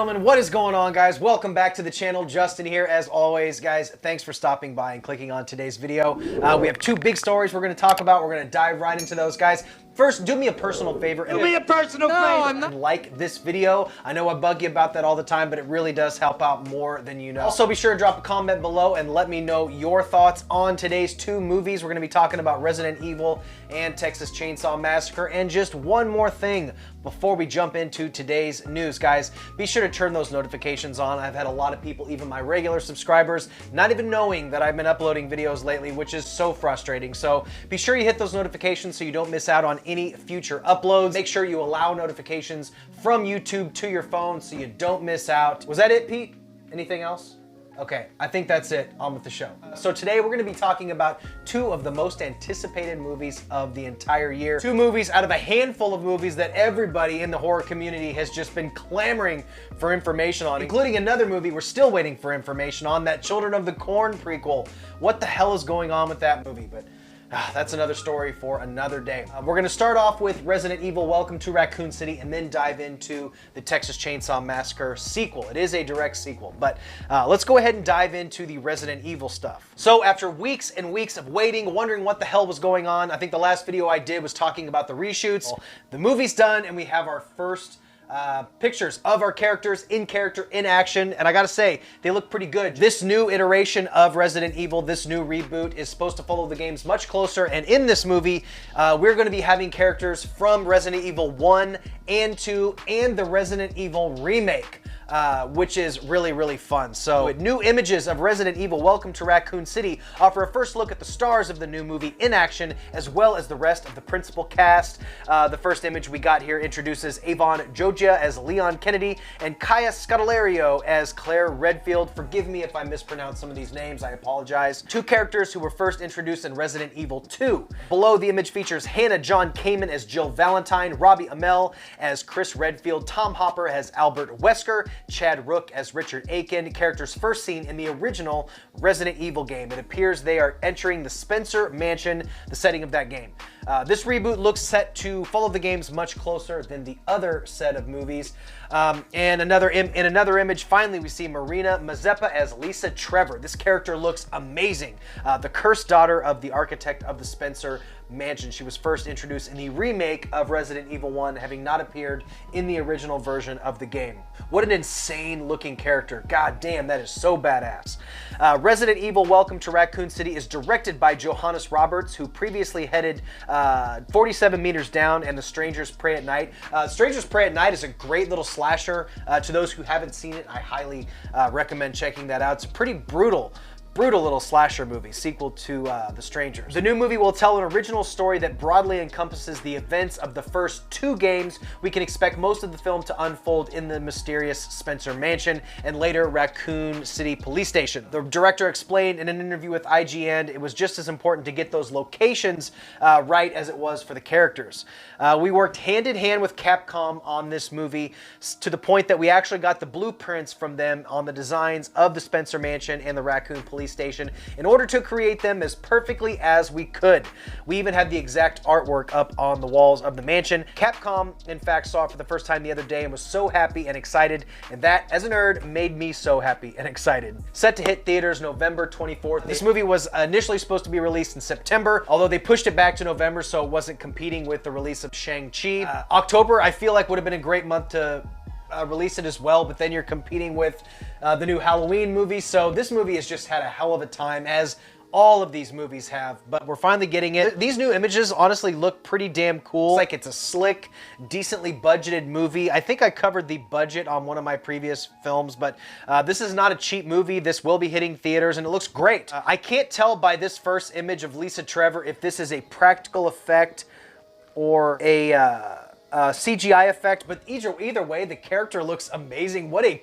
gentlemen, what is going on, guys? Welcome back to the channel. Justin here, as always. Guys, thanks for stopping by and clicking on today's video. We have two big stories we're going to talk about. We're going to dive right into those, guys. First, do me a personal favor and like this video. I know I bug you about that all the time, but it really does help out more than you know. Also, be sure to drop a comment below and let me know your thoughts on today's two movies. We're going to be talking about Resident Evil and Texas Chainsaw Massacre. And just one more thing before we jump into today's news, guys. Be sure to turn those notifications on. I've had a lot of people, even my regular subscribers, not even knowing that I've been uploading videos lately, which is so frustrating. So be sure you hit those notifications so you don't miss out on any future uploads. Make sure you allow notifications from YouTube to your phone so you don't miss out. Was that it, Pete? Anything else? Okay, I think that's it. On with the show. So today we're going to be talking about two of the most anticipated movies of the entire year. Two movies out of a handful of movies that everybody in the horror community has just been clamoring for information on, including another movie we're still waiting for information on, that Children of the Corn prequel. What the hell is going on with that movie? But that's another story for another day. We're going to start off with Resident Evil Welcome to Raccoon City and then dive into the Texas Chainsaw Massacre sequel. It is a direct sequel, but let's go ahead and dive into the Resident Evil stuff. So after weeks and weeks of waiting, wondering what the hell was going on, I think the last video I did was talking about the reshoots. The movie's done and we have our first pictures of our characters in action, and I gotta say, they look pretty good. This new iteration of Resident Evil, this new reboot, is supposed to follow the games much closer, and in this movie, we're gonna be having characters from Resident Evil 1 and 2 and the Resident Evil remake. Which is really, really fun. So new images of Resident Evil Welcome to Raccoon City offer a first look at the stars of the new movie in action, as well as the rest of the principal cast. The first image we got here introduces Avon Jogia as Leon Kennedy and Kaya Scodelario as Claire Redfield. Forgive me if I mispronounce some of these names, I apologize. Two characters who were first introduced in Resident Evil 2. Below the image features Hannah John Kamen as Jill Valentine, Robbie Amell as Chris Redfield, Tom Hopper as Albert Wesker, Chad Rook as Richard Aiken, characters first seen in the original Resident Evil game. It appears they are entering the Spencer Mansion, the setting of that game. This reboot looks set to follow the games much closer than the other set of movies. And in another image, finally, we see Marina Mazeppa as Lisa Trevor. This character looks amazing. The cursed daughter of the architect of the Spencer Mansion. She was first introduced in the remake of Resident Evil 1, having not appeared in the original version of the game. What an insane looking character. God damn, that is so badass. Resident Evil Welcome to Raccoon City is directed by Johannes Roberts, who previously headed 47 Meters Down and The Strangers Prey at Night. Strangers Prey at Night is a great little slasher. To those who haven't seen it, I highly recommend checking that out. It's a pretty brutal little slasher movie, sequel to The Strangers. The new movie will tell an original story that broadly encompasses the events of the first two games. We can expect most of the film to unfold in the mysterious Spencer Mansion and later Raccoon City Police Station. The director explained in an interview with IGN it was just as important to get those locations right as it was for the characters. We worked hand in hand with Capcom on this movie to the point that we actually got the blueprints from them on the designs of the Spencer Mansion and the Raccoon Police Station in order to create them as perfectly as we could. We even had the exact artwork up on the walls of the mansion. Capcom, in fact, saw it for the first time the other day and was so happy and excited, and that, as a nerd, made me so happy and excited. Set to hit theaters November 24th. This movie was initially supposed to be released in September, although they pushed it back to November so it wasn't competing with the release of Shang-Chi. October, I feel like, would have been a great month to release it as well, but then you're competing with the new Halloween movie, so this movie has just had a hell of a time, as all of these movies have, but we're finally getting it. These new images honestly look pretty damn cool. It's like it's a slick, decently budgeted movie. I think I covered the budget on one of my previous films, but this is not a cheap movie. This will be hitting theaters and it looks great. I can't tell by this first image of Lisa Trevor if this is a practical effect or a CGI effect, but either way, the character looks amazing. What a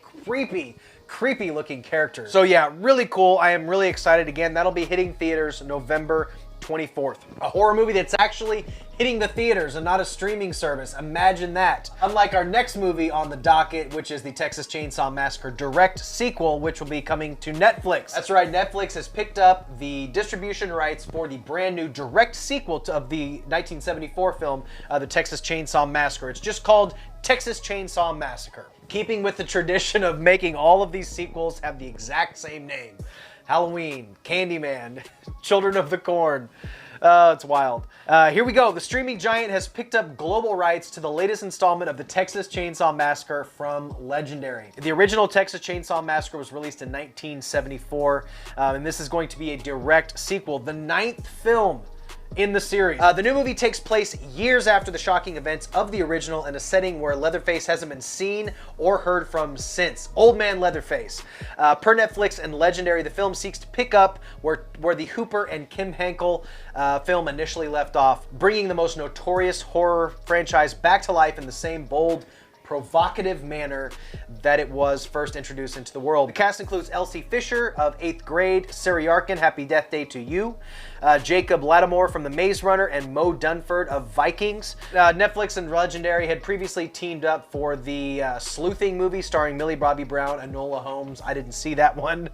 creepy looking character. So yeah, really cool. I am really excited. Again, that'll be hitting theaters November 24th. A horror movie that's actually hitting the theaters and not a streaming service. Imagine that. Unlike our next movie on the docket, which is the Texas Chainsaw Massacre direct sequel, which will be coming to Netflix. That's right, Netflix has picked up the distribution rights for the brand new direct sequel of the 1974 film, the Texas Chainsaw Massacre. It's just called Texas Chainsaw Massacre. keeping with the tradition of making all of these sequels have the exact same name. Halloween, Candyman, Children of the Corn. It's wild. Here we go. The streaming giant has picked up global rights to the latest installment of the Texas Chainsaw Massacre from Legendary. The original Texas Chainsaw Massacre was released in 1974, and this is going to be a direct sequel, the 9th film in the series. The new movie takes place years after the shocking events of the original in a setting where Leatherface hasn't been seen or heard from since. Old Man Leatherface. Per Netflix and Legendary, the film seeks to pick up where the Hooper and Kim Henkel film initially left off, bringing the most notorious horror franchise back to life in the same bold, provocative manner that it was first introduced into the world. The cast includes Elsie Fisher of 8th Grade, Sari Arkin, Happy Death Day to You, Jacob Lattimore from The Maze Runner, and Mo Dunford of Vikings. Netflix and Legendary had previously teamed up for the sleuthing movie starring Millie Bobby Brown and Enola Holmes. I didn't see that one.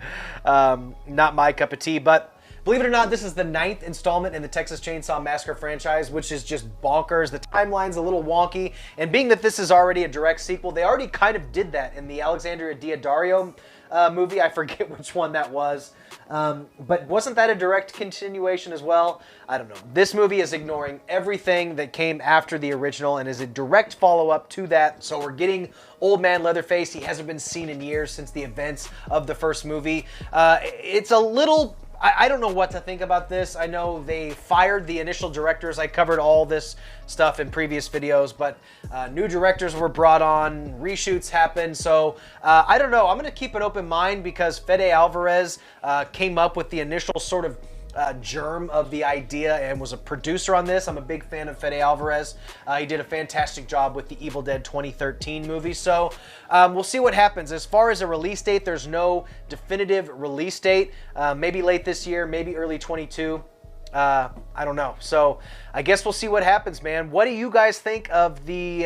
Not my cup of tea, but believe it or not, this is the 9th installment in the Texas Chainsaw Massacre franchise, which is just bonkers. The timeline's a little wonky, and being that this is already a direct sequel, they already kind of did that in the Alexandria Daddario movie. I forget which one that was, but wasn't that a direct continuation as well? I don't know. This movie is ignoring everything that came after the original and is a direct follow-up to that. So we're getting Old Man Leatherface. He hasn't been seen in years since the events of the first movie. It's a little... I don't know what to think about this. I know they fired the initial directors. I covered all this stuff in previous videos, but new directors were brought on, reshoots happened, so I don't know. I'm going to keep an open mind because Fede Alvarez came up with the initial sort of germ of the idea and was a producer on this. I'm a big fan of Fede Alvarez. He did a fantastic job with the Evil Dead 2013 movie, so we'll see what happens. As far as a release date, there's no definitive release date. Maybe late this year, maybe early 22. I don't know. So I guess we'll see what happens, man. What do you guys think of the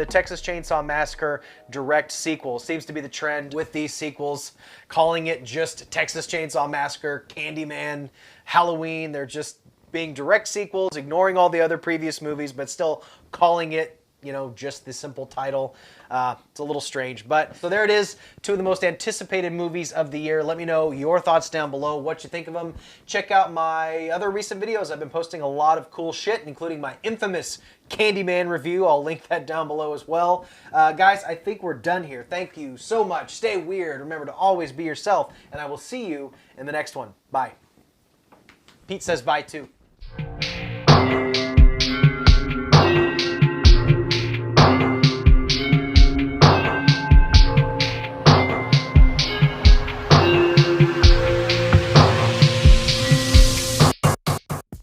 Texas Chainsaw Massacre direct sequel? Seems to be the trend with these sequels, calling it just Texas Chainsaw Massacre, Candyman, Halloween. They're just being direct sequels, ignoring all the other previous movies, but still calling it, you know, just the simple title. It's a little strange, but so there it is. 2 of the most anticipated movies of the year. Let me know your thoughts down below, what you think of them. Check out my other recent videos. I've been posting a lot of cool shit, including my infamous Candyman review. I'll link that down below as well. Guys, I think we're done here. Thank you so much. Stay weird. Remember to always be yourself, and I will see you in the next one. Bye. Pete says bye too.